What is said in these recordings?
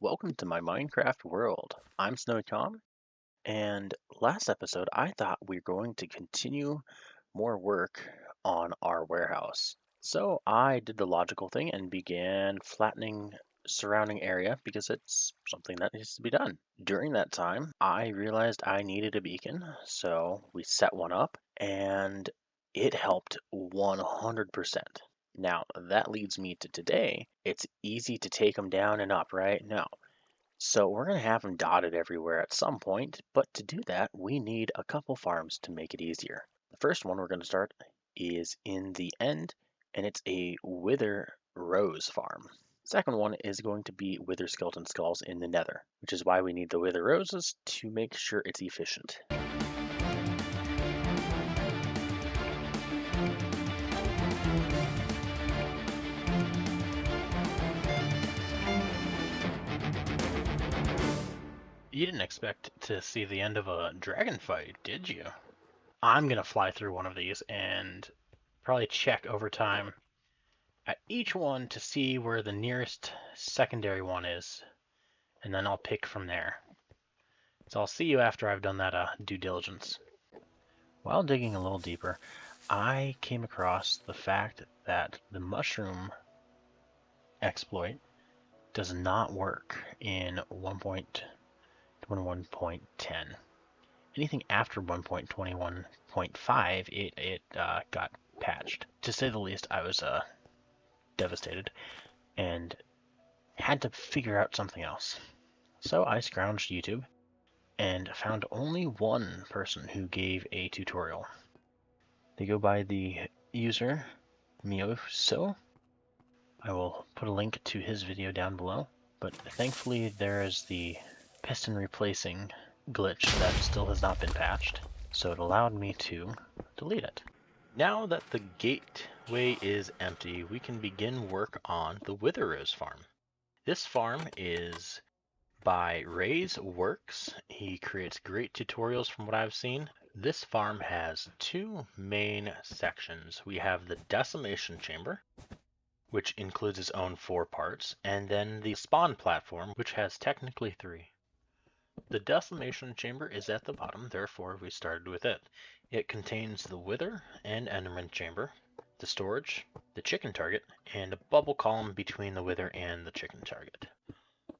welcome to my Minecraft world. I'm Snowycom, and last episode I thought we were going to continue more work on our warehouse. So I did the logical thing and began flattening surrounding area because it's something that needs to be done. During that time, I realized I needed a beacon, so we set one up and it helped 100%. Now, that leads me to today. It's easy to take them down and up, right? No. So we're going to have them dotted everywhere at some point, but to do that, we need a couple farms to make it easier. The first one we're going to start is in the end, and it's a Wither Rose farm. Second one is going to be Wither Skeleton Skulls in the Nether, which is why we need the Wither Roses to make sure it's efficient. You didn't expect to see the end of a dragon fight, did you? I'm gonna fly through one of these and probably check over time at each one to see where the nearest secondary one is, and then I'll pick from there. So I'll see you after I've done that due diligence. While digging a little deeper, I came across the fact that the mushroom exploit does not work in 1.10. Anything after 1.21.5, it got patched. To say the least, I was devastated and had to figure out something else. So I scrounged YouTube and found only one person who gave a tutorial. They go by the user Mioso. I will put a link to his video down below, but thankfully there is the piston replacing glitch that still has not been patched, so it allowed me to delete it. Now that the gateway is empty, we can begin work on the Wither Rose farm. This farm is by Ray's Works. He creates great tutorials from what I've seen. This farm has two main sections. We have the Decimation Chamber, which includes its own 4 parts, and then the spawn platform, which has technically 3. The Decimation Chamber is at the bottom, therefore we started with it. It contains the Wither and Enderman Chamber, the storage, the chicken target, and a bubble column between the Wither and the chicken target.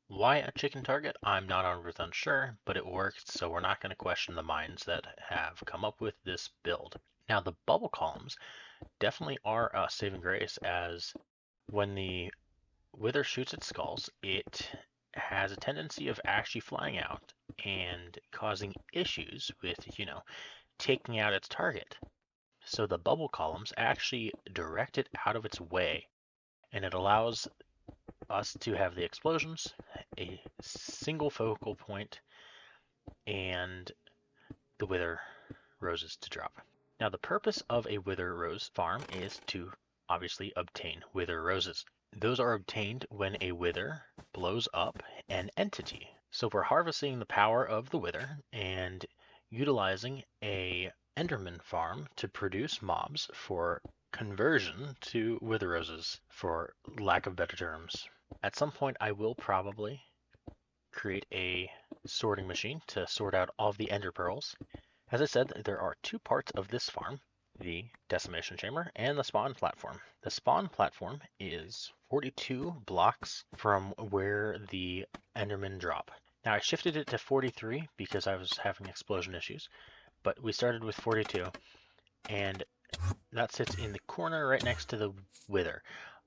Why a chicken target? I'm not 100% sure, but it works, so we're not going to question the minds that have come up with this build. Now the bubble columns definitely are a saving grace, as when the Wither shoots its skulls, it has a tendency of actually flying out and causing issues with, taking out its target. So the bubble columns actually direct it out of its way, and it allows us to have the explosions, a single focal point, and the Wither Roses to drop. Now the purpose of a Wither Rose farm is to obviously obtain Wither Roses. Those are obtained when a Wither blows up an entity. So we're harvesting the power of the Wither and utilizing a Enderman farm to produce mobs for conversion to Wither Roses, for lack of better terms. At some point I will probably create a sorting machine to sort out all of the Ender Pearls. As I said, there are 2 parts of this farm, the Decimation Chamber and the spawn platform. The spawn platform is 42 blocks from where the Endermen drop. Now I shifted it to 43 because I was having explosion issues, but we started with 42, and that sits in the corner right next to the Wither.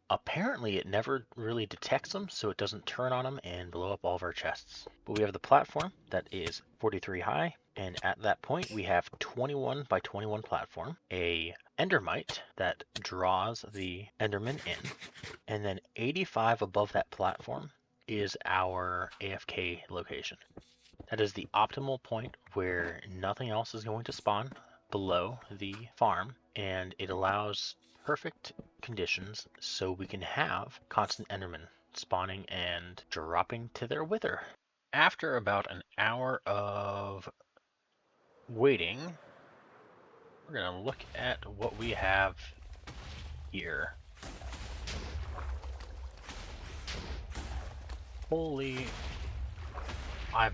Apparently it never really detects them, so it doesn't turn on them and blow up all of our chests. But we have the platform that is 43 high, and at that point we have 21 by 21 platform, a Endermite that draws the Enderman in, and then 85 above that platform is our AFK location. That is the optimal point where nothing else is going to spawn below the farm, and it allows perfect conditions so we can have constant Endermen spawning and dropping to their Wither. After about an hour of waiting, we're going to look at what we have here. Holy I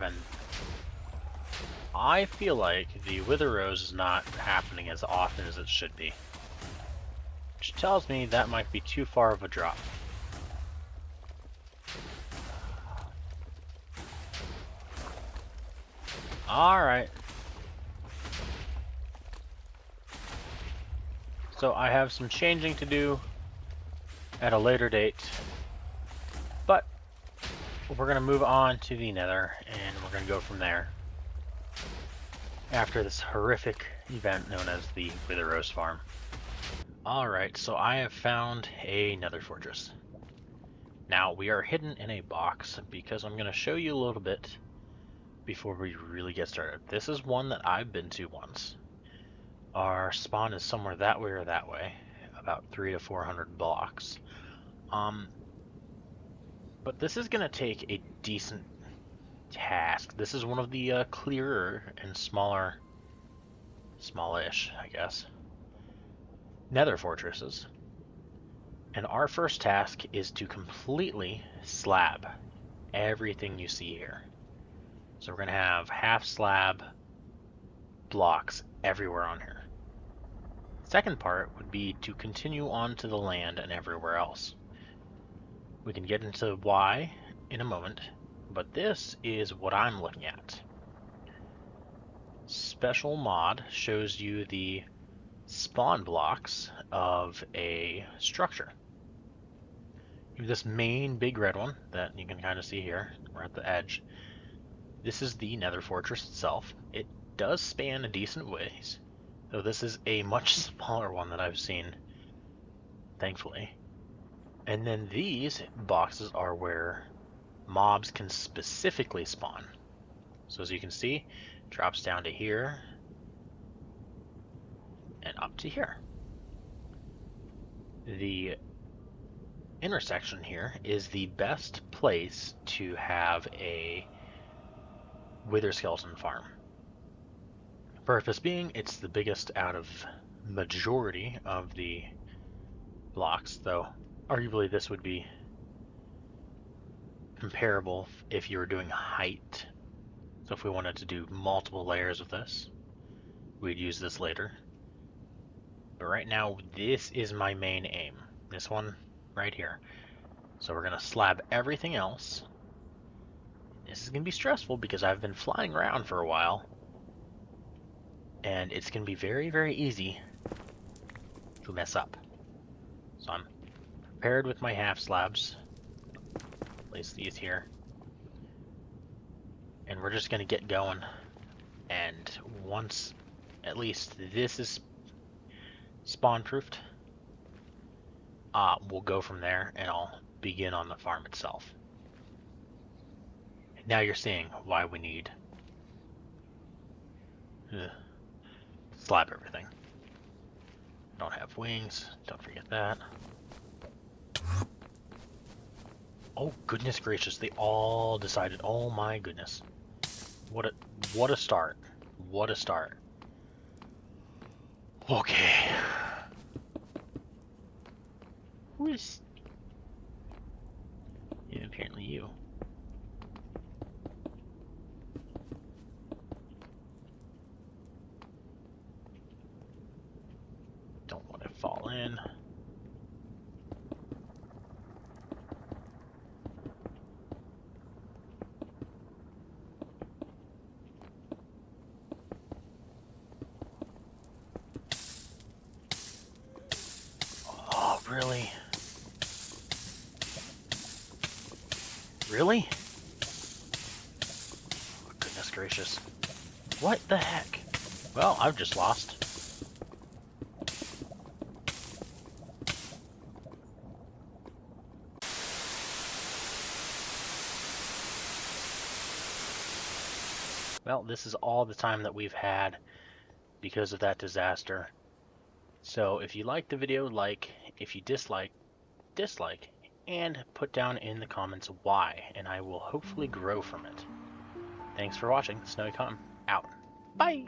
feel like the Wither Rose is not happening as often as it should be. Which tells me that might be too far of a drop. Alright. So I have some changing to do at a later date. But we're going to move on to the Nether, and we're going to go from there. After this horrific event known as the Wither Rose Farm. Alright, so I have found a Nether fortress. Now, we are hidden in a box because I'm going to show you a little bit before we really get started. This is one that I've been to once. Our spawn is somewhere that way or that way, about 300 to 400 blocks. But this is going to take a decent task. This is one of the clearer and smallish, I guess, Nether fortresses. And our first task is to completely slab everything you see here. So we're going to have half slab blocks everywhere on here. Second part would be to continue on to the land and everywhere else. We can get into why in a moment, but this is what I'm looking at. Special mod shows you the spawn blocks of a structure. You have this main big red one that you can kind of see here. We're at the edge. This is the Nether Fortress itself. It does span a decent ways, though this is a much smaller one that I've seen, thankfully. And then these boxes are where mobs can specifically spawn. So as you can see, it drops down to here and up to here. The intersection here is the best place to have a Wither skeleton farm. Purpose being, it's the biggest out of majority of the blocks, though arguably this would be comparable if you were doing height. So if we wanted to do multiple layers of this, we'd use this later. But right now, this is my main aim. This one right here. So we're going to slab everything else. This is going to be stressful because I've been flying around for a while. And it's going to be very, very easy to mess up. So I'm prepared with my half slabs. Place these here. And we're just going to get going. And once at least this is spawn proofed, we'll go from there and I'll begin on the farm itself. Now you're seeing why we need slab everything. Don't have wings, don't forget that. Oh goodness gracious, they all decided. Oh my goodness. What a start. What a start. Okay. Who is... Yeah, apparently you. Don't want to fall in. Oh, really? Really? Oh, goodness gracious. What the heck? Well, I've just lost. Well, this is all the time that we've had because of that disaster. So if you like the video, like. If you dislike, dislike. And put down in the comments why, and I will hopefully grow from it. Thanks for watching. Snowycom out. Bye!